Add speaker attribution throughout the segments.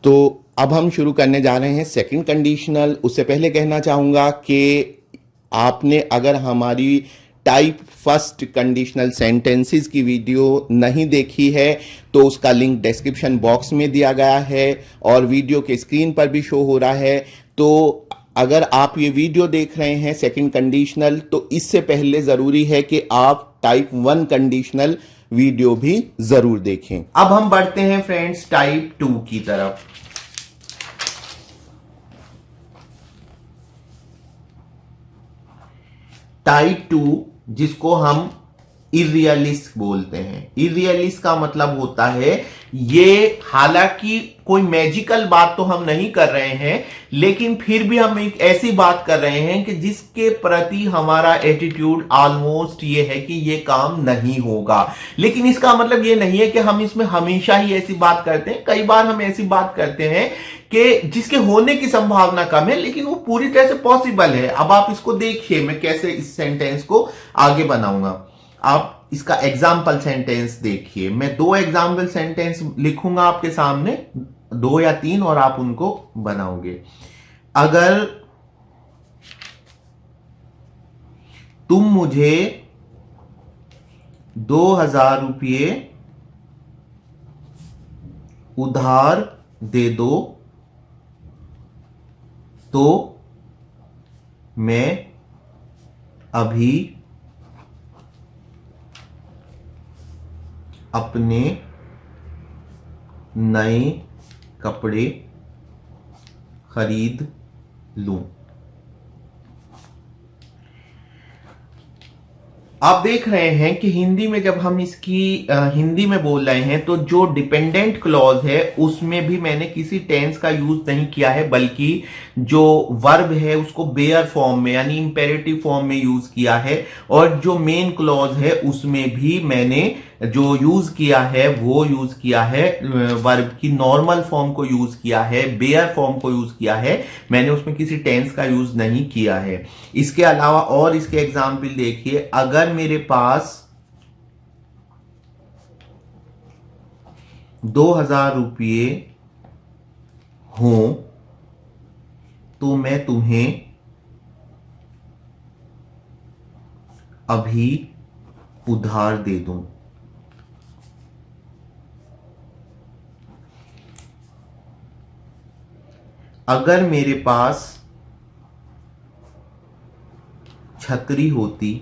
Speaker 1: तो अब हम शुरू करने जा रहे हैं सेकंड कंडीशनल। उससे पहले कहना चाहूँगा कि आपने अगर हमारी टाइप फर्स्ट कंडीशनल सेंटेंसेस की वीडियो नहीं देखी है तो उसका लिंक डिस्क्रिप्शन बॉक्स में दिया गया है और वीडियो के स्क्रीन पर भी शो हो रहा है। तो अगर आप ये वीडियो देख रहे हैं सेकंड कंडीशनल, तो इससे पहले ज़रूरी है कि आप टाइप वन कंडीशनल वीडियो भी ज़रूर देखें। अब हम बढ़ते हैं फ्रेंड्स टाइप टू की तरफ। टाइप टू, जिसको हम इरियलिस्ट बोलते हैं। इरियलिस्ट का मतलब होता है, ये हालांकि कोई मैजिकल बात तो हम नहीं कर रहे हैं, लेकिन फिर भी हम एक ऐसी बात कर रहे हैं कि जिसके प्रति हमारा एटीट्यूड ऑलमोस्ट ये है कि ये काम नहीं होगा। लेकिन इसका मतलब ये नहीं है कि हम इसमें हमेशा ही ऐसी बात करते हैं। कई बार हम ऐसी बात करते हैं कि जिसके होने की संभावना कम है, लेकिन वो पूरी तरह से पॉसिबल है। अब आप इसको देखिए, मैं कैसे इस सेंटेंस को आगे बनाऊंगा। आप इसका एग्जाम्पल सेंटेंस देखिए। मैं दो एग्जाम्पल सेंटेंस लिखूंगा आपके सामने, 2 या 3, और आप उनको बनाओगे। अगर तुम मुझे 2000 रुपये उधार दे दो तो मैं अभी अपने नए कपड़े खरीद लूं। आप देख रहे हैं कि हिंदी में जब हम इसकी हिंदी में बोल रहे हैं तो जो डिपेंडेंट क्लॉज है उसमें भी मैंने किसी टेंस का यूज नहीं किया है, बल्कि जो वर्ब है उसको बेयर फॉर्म में यानी इंपेरेटिव फॉर्म में यूज किया है। और जो मेन क्लॉज है उसमें भी मैंने जो यूज किया है वो यूज किया है वर्ब की नॉर्मल फॉर्म को यूज किया है, बेयर फॉर्म को यूज किया है। मैंने उसमें किसी टेंस का यूज नहीं किया है। इसके अलावा और इसके एग्जाम्पल देखिए। अगर मेरे पास 2000 रुपये हो तो मैं तुम्हें अभी उधार दे दूं। अगर मेरे पास छतरी होती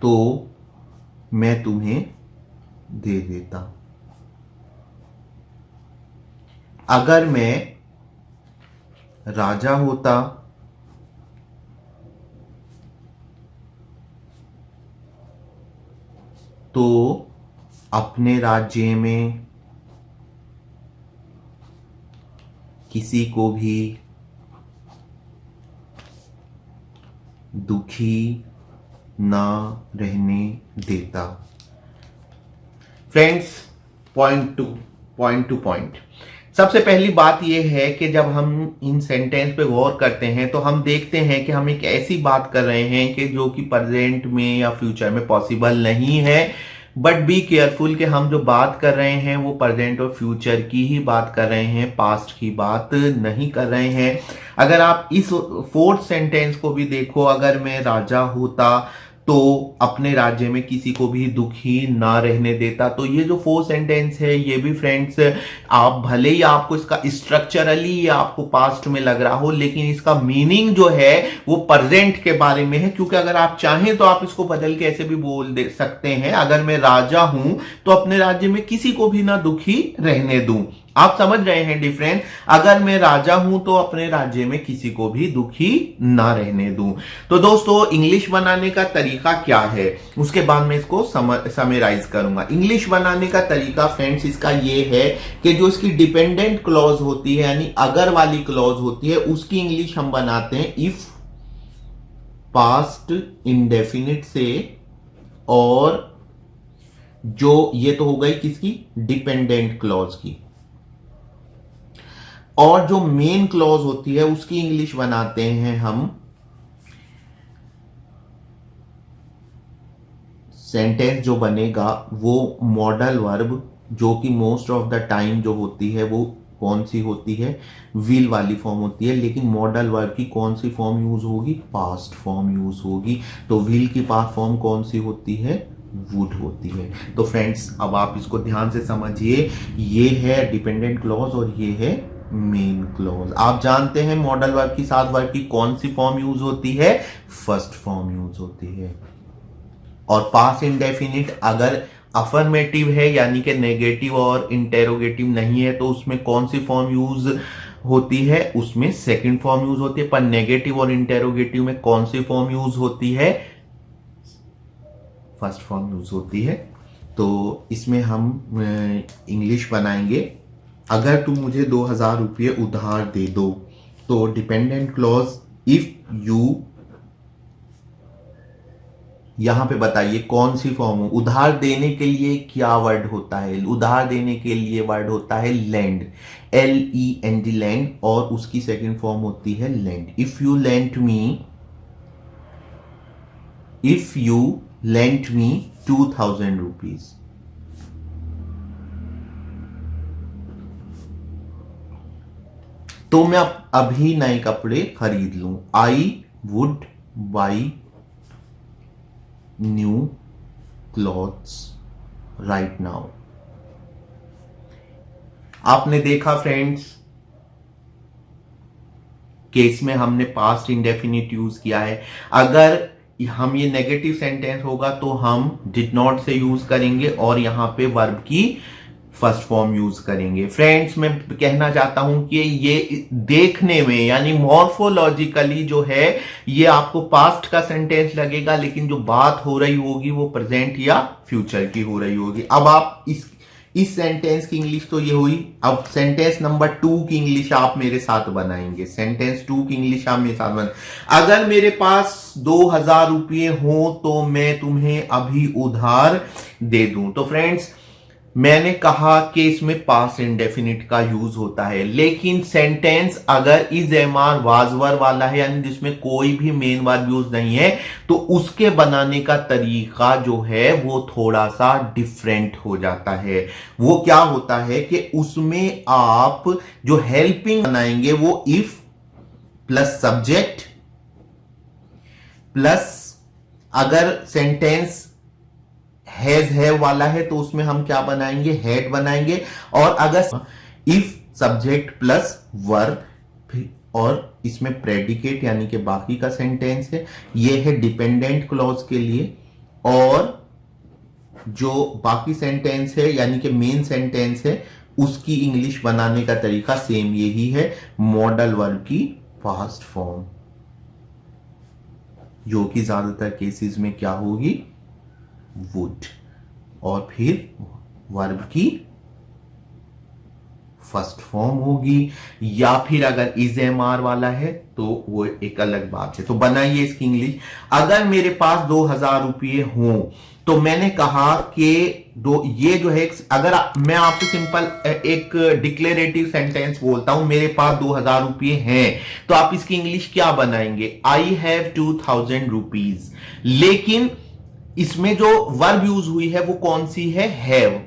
Speaker 1: तो मैं तुम्हें दे देता। अगर मैं राजा होता तो अपने राज्य में किसी को भी दुखी ना रहने देता। Friends, point two point. सबसे पहली बात यह है कि जब हम इन सेंटेंस पे गौर करते हैं तो हम देखते हैं कि हम एक ऐसी बात कर रहे हैं कि जो कि प्रेजेंट में या फ्यूचर में पॉसिबल नहीं है। बट बी केयरफुल कि हम जो बात कर रहे हैं वो प्रेजेंट और फ्यूचर की ही बात कर रहे हैं, पास्ट की बात नहीं कर रहे हैं। अगर आप इस फोर्थ सेंटेंस को भी देखो, अगर मैं राजा होता तो अपने राज्य में किसी को भी दुखी ना रहने देता। तो ये जो फोर्थ सेंटेंस है ये भी फ्रेंड्स, आप भले ही आपको इसका स्ट्रक्चरली आपको पास्ट में लग रहा हो, लेकिन इसका मीनिंग जो है वो प्रेजेंट के बारे में है। क्योंकि अगर आप चाहें तो आप इसको बदल के ऐसे भी बोल दे सकते हैं, अगर मैं राजा हूं तो अपने राज्य में किसी को भी ना दुखी रहने दूं। आप समझ रहे हैं डिफरेंस? अगर मैं राजा हूं तो अपने राज्य में किसी को भी दुखी ना रहने दूं। तो दोस्तों, इंग्लिश बनाने का तरीका क्या है उसके बाद मैं इसको समराइज करूंगा। इंग्लिश बनाने का तरीका फ्रेंड्स इसका ये है कि जो इसकी डिपेंडेंट क्लॉज होती है यानी अगर वाली क्लॉज होती है उसकी इंग्लिश हम बनाते हैं इफ पास्ट इंडेफिनिट से, और जो ये तो हो गई किसकी, डिपेंडेंट क्लॉज की। और जो मेन क्लॉज होती है उसकी इंग्लिश बनाते हैं हम सेंटेंस जो बनेगा वो मॉडल वर्ब जो कि मोस्ट ऑफ द टाइम जो होती है वो कौन सी होती है, विल वाली फॉर्म होती है। लेकिन मॉडल वर्ब की कौन सी फॉर्म यूज होगी, पास्ट फॉर्म यूज होगी। तो विल की पास्ट फॉर्म कौन सी होती है, वुड होती है। तो फ्रेंड्स अब आप इसको ध्यान से समझिए, ये है डिपेंडेंट क्लॉज और ये है मेन क्लॉज। आप जानते हैं मॉडल वर्ब की साथ वर्ब की कौन सी फॉर्म यूज होती है, फर्स्ट फॉर्म यूज होती है। और पास्ट इंडेफिनिट अगर अफर्मेटिव है यानी कि नेगेटिव और इंटेरोगेटिव नहीं है तो उसमें कौन सी फॉर्म यूज होती है, उसमें सेकंड फॉर्म यूज होती है। पर नेगेटिव और इंटेरोगेटिव में कौन सी फॉर्म यूज होती है, फर्स्ट फॉर्म यूज होती है। तो इसमें हम इंग्लिश बनाएंगे। अगर तुम मुझे 2000 रुपये उधार दे दो, तो डिपेंडेंट क्लॉज इफ यू, यहां पे बताइए कौन सी फॉर्म हो। उधार देने के लिए क्या वर्ड होता है, उधार देने के लिए वर्ड होता है लेंड, LEND लेंड, और उसकी सेकंड फॉर्म होती है lend. If you lent me 2000 rupees, तो मैं अभी नए कपड़े खरीद लूं। I would buy new clothes right now. आपने देखा फ्रेंड्स केस में हमने पास्ट इंडेफिनिट यूज किया है। अगर हम ये नेगेटिव सेंटेंस होगा तो हम डिड नॉट से यूज करेंगे और यहां पे वर्ब की फर्स्ट फॉर्म यूज करेंगे। फ्रेंड्स मैं कहना चाहता हूं कि ये देखने में यानी मॉर्फोलॉजिकली जो है ये आपको पास्ट का सेंटेंस लगेगा, लेकिन जो बात हो रही होगी वो प्रेजेंट या फ्यूचर की हो रही होगी। अब आप इस सेंटेंस की इंग्लिश तो ये हुई। अब सेंटेंस नंबर 2 की इंग्लिश आप मेरे साथ बनाएंगे। सेंटेंस 2 की इंग्लिश आप मेरे साथ बनाएंगे। अगर मेरे पास 2000 रुपये हो तो मैं तुम्हें अभी उधार दे दूं। तो फ्रेंड्स मैंने कहा कि इसमें पास्ट इंडेफिनिट का यूज होता है, लेकिन सेंटेंस अगर is am are was verb वाला है यानी जिसमें कोई भी मेन वर्ब यूज नहीं है तो उसके बनाने का तरीका जो है वो थोड़ा सा डिफरेंट हो जाता है। वो क्या होता है कि उसमें आप जो हेल्पिंग बनाएंगे वो इफ प्लस सब्जेक्ट प्लस, अगर सेंटेंस है वाला है तो उसमें हम क्या बनाएंगे, हैड बनाएंगे। और अगर इफ सब्जेक्ट प्लस वर्ब और इसमें प्रेडिकेट यानी कि बाकी का सेंटेंस है, ये है डिपेंडेंट क्लॉज के लिए। और जो बाकी सेंटेंस है यानी कि मेन सेंटेंस है उसकी इंग्लिश बनाने का तरीका सेम यही है, मॉडल वर्ब की पास्ट फॉर्म, जो कि ज्यादातर केसेस में क्या होगी, वुड, और फिर वर्ब की फर्स्ट फॉर्म होगी। या फिर अगर इज एम आर वाला है तो वो एक अलग बात है। तो बनाइए इसकी इंग्लिश। अगर मेरे पास 2000 रुपये हो तो मैंने कहा कि ये जो है, अगर मैं आपसे सिंपल एक डिक्लेरेटिव सेंटेंस बोलता हूं, मेरे पास 2000 रुपये हैं, तो आप इसकी इंग्लिश क्या बनाएंगे, आई हैव 2000 रुपीज। लेकिन इसमें जो वर्ब यूज हुई है वो कौन सी है, हैव।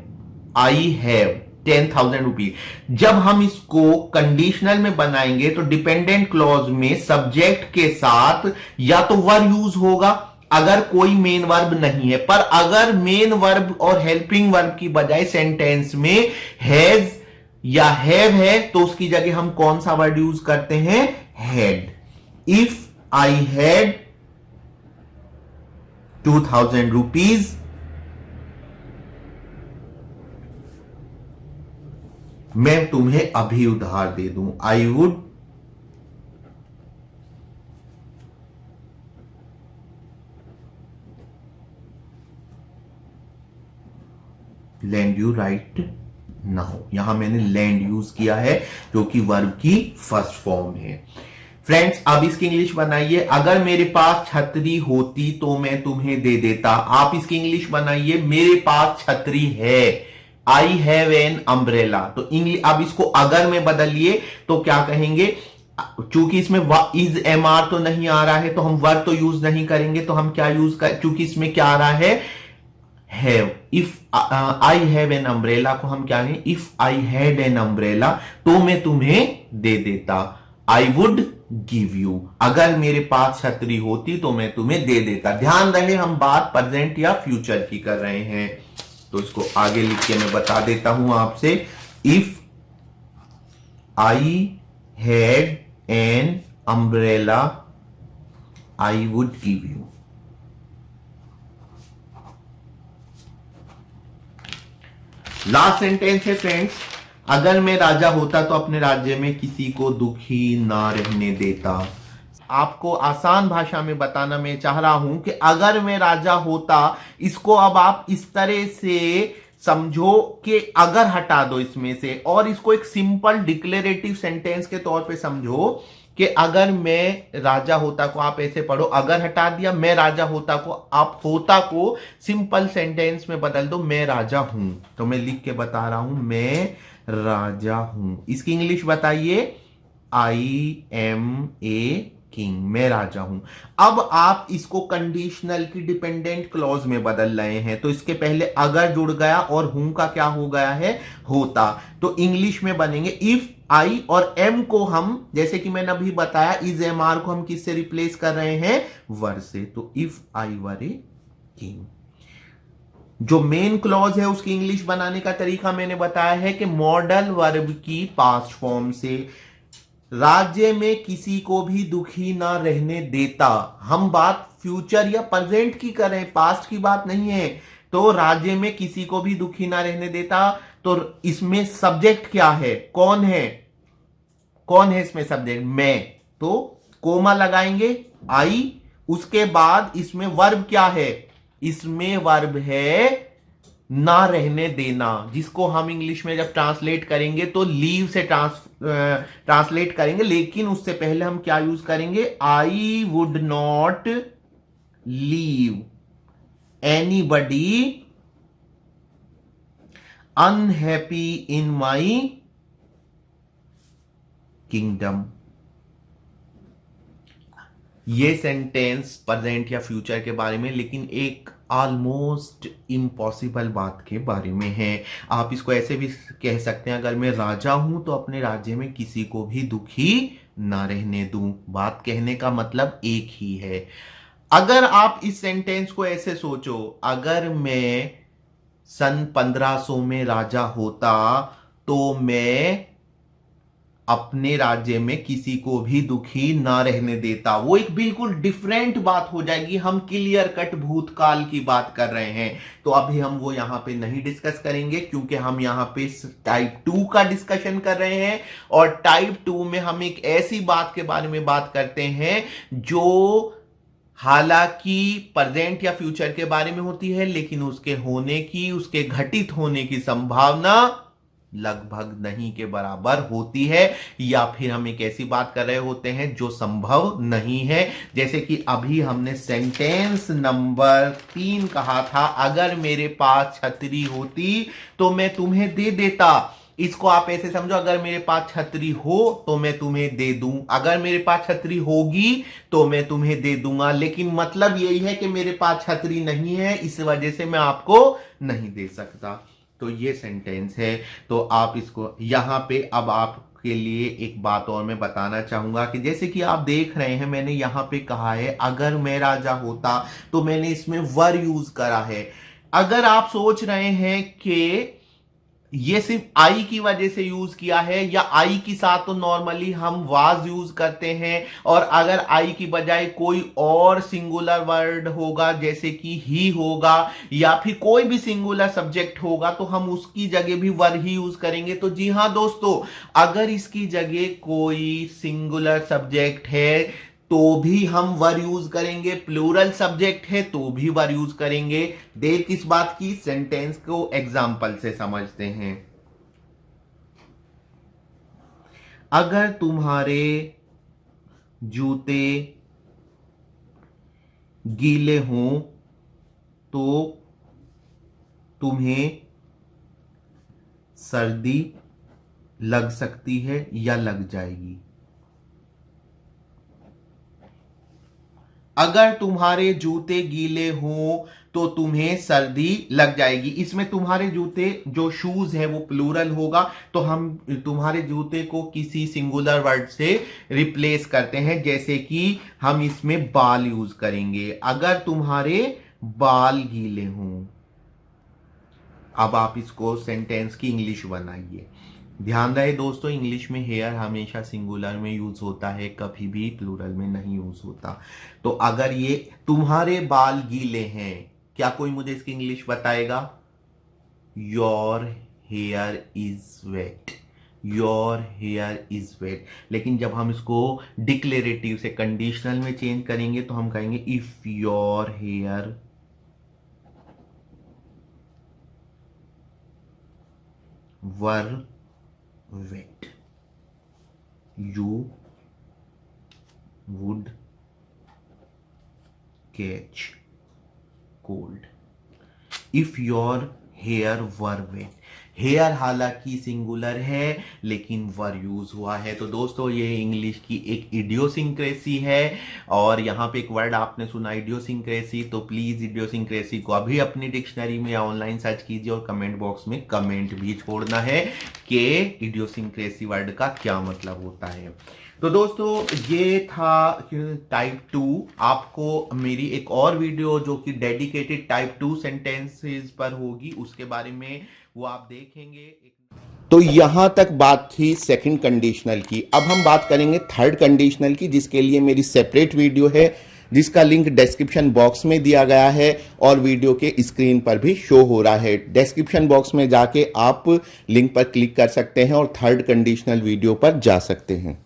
Speaker 1: I have 10,000 rupees. जब हम इसको कंडीशनल में बनाएंगे तो डिपेंडेंट क्लॉज में सब्जेक्ट के साथ या तो वर्ब यूज होगा अगर कोई मेन वर्ब नहीं है, पर अगर मेन वर्ब और हेल्पिंग वर्ब की बजाय सेंटेंस में हैज या हैव है तो उसकी जगह हम कौन सा वर्ड यूज करते हैं, had. If I had 2000 rupees, मैं तुम्हें अभी उधार दे दूं। I would land you right now. यहां मैंने लैंड यूज किया है जो कि वर्ब की फर्स्ट फॉर्म है। फ्रेंड्स अब इसकी इंग्लिश बनाइए। अगर मेरे पास छतरी होती तो मैं तुम्हें दे देता। आप इसकी इंग्लिश बनाइए, मेरे पास छतरी है, आई हैव एन अम्ब्रेला। तो इंग्लिश अब इसको अगर में बदलिए तो क्या कहेंगे, चूंकि इसमें इज एम आर तो नहीं आ रहा है तो हम वर्ब तो यूज नहीं करेंगे, तो हम क्या यूज कर, चूंकि इसमें क्या आ रहा है, have. If I have an umbrella को हम क्या है, if I had an umbrella तो मैं तुम्हें दे देता। आई वुड गिव यू, अगर मेरे पास छतरी होती तो मैं तुम्हें दे देता। ध्यान रहे हम बात प्रेजेंट या फ्यूचर की कर रहे हैं, तो इसको आगे लिख के मैं बता देता हूं आपसे। If I had an umbrella I would give you. Last sentence है फ्रेंड्स, अगर मैं राजा होता तो अपने राज्य में किसी को दुखी ना रहने देता। आपको आसान भाषा में बताना मैं चाह रहा हूं कि अगर मैं राजा होता, इसको अब आप इस तरह से समझो कि अगर हटा दो इसमें से, और इसको एक सिंपल डिक्लेरेटिव सेंटेंस के तौर पे समझो कि अगर मैं राजा होता को आप ऐसे पढ़ो, अगर हटा दिया, मैं राजा होता को आप होता को सिंपल सेंटेंस में बदल दो, मैं राजा हूं। तो मैं लिख के बता रहा हूं, मैं राजा हूं। इसकी इंग्लिश बताइए, आई एम ए किंग, मैं राजा हूं। अब आप इसको कंडीशनल की डिपेंडेंट क्लॉज में बदल रहे हैं, तो इसके पहले अगर जुड़ गया और हूं का क्या हो गया है, होता। तो इंग्लिश में बनेंगे इफ आई और एम को हम, जैसे कि मैंने अभी बताया, इज एम आर को हम किससे रिप्लेस कर रहे हैं, वर से। तो if I were a king. जो मेन क्लॉज है उसकी इंग्लिश बनाने का तरीका मैंने बताया है कि मॉडल वर्ब की पास्ट फॉर्म से। राज्य में किसी को भी दुखी ना रहने देता, हम बात फ्यूचर या प्रेजेंट की कर रहे हैं, पास्ट की बात नहीं है। तो राज्य में किसी को भी दुखी ना रहने देता, तो इसमें सब्जेक्ट क्या है, कौन है, कौन है इसमें सब्जेक्ट, मैं। तो कोमा लगाएंगे आई, उसके बाद इसमें वर्ब क्या है, इसमें वर्ब है ना रहने देना, जिसको हम इंग्लिश में जब ट्रांसलेट करेंगे तो लीव से ट्रांसलेट करेंगे, लेकिन उससे पहले हम क्या यूज करेंगे, I would not leave anybody unhappy in my kingdom. ये सेंटेंस प्रेजेंट या फ्यूचर के बारे में, लेकिन एक ऑलमोस्ट इम्पॉसिबल बात के बारे में है। आप इसको ऐसे भी कह सकते हैं, अगर मैं राजा हूं तो अपने राज्य में किसी को भी दुखी ना रहने दूं। बात कहने का मतलब एक ही है। अगर आप इस सेंटेंस को ऐसे सोचो, अगर मैं सन 1500 में राजा होता तो मैं अपने राज्य में किसी को भी दुखी ना रहने देता, वो एक बिल्कुल डिफरेंट बात हो जाएगी। हम क्लियर कट भूतकाल की बात कर रहे हैं, तो अभी हम वो यहां पे नहीं डिस्कस करेंगे, क्योंकि हम यहां पे टाइप 2 का डिस्कशन कर रहे हैं। और टाइप 2 में हम एक ऐसी बात के बारे में बात करते हैं जो हालांकि प्रेजेंट या फ्यूचर के बारे में होती है, लेकिन उसके होने की, उसके घटित होने की संभावना लगभग नहीं के बराबर होती है। या फिर हम एक ऐसी बात कर रहे होते हैं जो संभव नहीं है। जैसे कि अभी हमने सेंटेंस नंबर 3 कहा था, अगर मेरे पास छतरी होती तो मैं तुम्हें दे देता। इसको आप ऐसे समझो, अगर मेरे पास छतरी हो तो मैं तुम्हें दे दूं, अगर मेरे पास छतरी होगी तो मैं तुम्हें दे दूंगा। लेकिन मतलब यही है कि मेरे पास छतरी नहीं है, इस वजह से मैं आपको नहीं दे सकता। तो ये सेंटेंस है। तो आप इसको यहां पे, अब आपके लिए एक बात और मैं बताना चाहूंगा कि जैसे कि आप देख रहे हैं, मैंने यहां पे कहा है अगर मैं राजा होता, तो मैंने इसमें वर यूज करा है। अगर आप सोच रहे हैं कि ये सिर्फ आई की वजह से यूज किया है, या आई के साथ तो नॉर्मली हम वाज यूज करते हैं, और अगर आई की बजाय कोई और सिंगुलर वर्ड होगा, जैसे कि ही होगा, या फिर कोई भी सिंगुलर सब्जेक्ट होगा, तो हम उसकी जगह भी वर ही यूज करेंगे। तो जी हां दोस्तों, अगर इसकी जगह कोई सिंगुलर सब्जेक्ट है तो भी हम वर यूज करेंगे, प्लूरल सब्जेक्ट है तो भी वर यूज करेंगे। देर किस बात की, सेंटेंस को एग्जाम्पल से समझते हैं। अगर तुम्हारे जूते गीले हों तो तुम्हें सर्दी लग सकती है या लग जाएगी। अगर तुम्हारे जूते गीले हो तो तुम्हें सर्दी लग जाएगी। इसमें तुम्हारे जूते जो शूज है वो प्लूरल होगा, तो हम तुम्हारे जूते को किसी सिंगुलर वर्ड से रिप्लेस करते हैं, जैसे कि हम इसमें बाल यूज करेंगे। अगर तुम्हारे बाल गीले हों। अब आप इसको सेंटेंस की इंग्लिश बनाइए। ध्यान रहे दोस्तों, इंग्लिश में हेयर हमेशा सिंगुलर में यूज होता है, कभी भी प्लूरल में नहीं यूज होता। तो अगर ये तुम्हारे बाल गीले हैं, क्या कोई मुझे इसकी इंग्लिश बताएगा? Your hair is wet. Your hair is wet. लेकिन जब हम इसको डिक्लेरेटिव से कंडीशनल में चेंज करेंगे तो हम कहेंगे if your hair were wet, you would catch cold. If your hair were wet. Hair हालांकि सिंगुलर है लेकिन वर यूज हुआ है। तो दोस्तों ये इंग्लिश की एक इडियोसिंक्रेसी है। और यहाँ पे एक वर्ड आपने सुना इडियोसिंक्रेसी, तो प्लीज इडियोसिंक्रेसी को अभी अपनी डिक्शनरी में या ऑनलाइन सर्च कीजिए और कमेंट बॉक्स में कमेंट भी छोड़ना है कि इडियोसिंक्रेसी वर्ड का क्या मतलब होता है। तो दोस्तों ये था टाइप 2। आपको मेरी एक और वीडियो जो कि डेडिकेटेड टाइप 2 सेंटेंसेस पर होगी, उसके बारे में वो आप देखेंगे। तो यहां तक बात थी सेकंड कंडीशनल की। अब हम बात करेंगे थर्ड कंडीशनल की, जिसके लिए मेरी सेपरेट वीडियो है, जिसका लिंक डिस्क्रिप्शन बॉक्स में दिया गया है और वीडियो के स्क्रीन पर भी शो हो रहा है। डिस्क्रिप्शन बॉक्स में जाके आप लिंक पर क्लिक कर सकते हैं और थर्ड कंडीशनल वीडियो पर जा सकते हैं।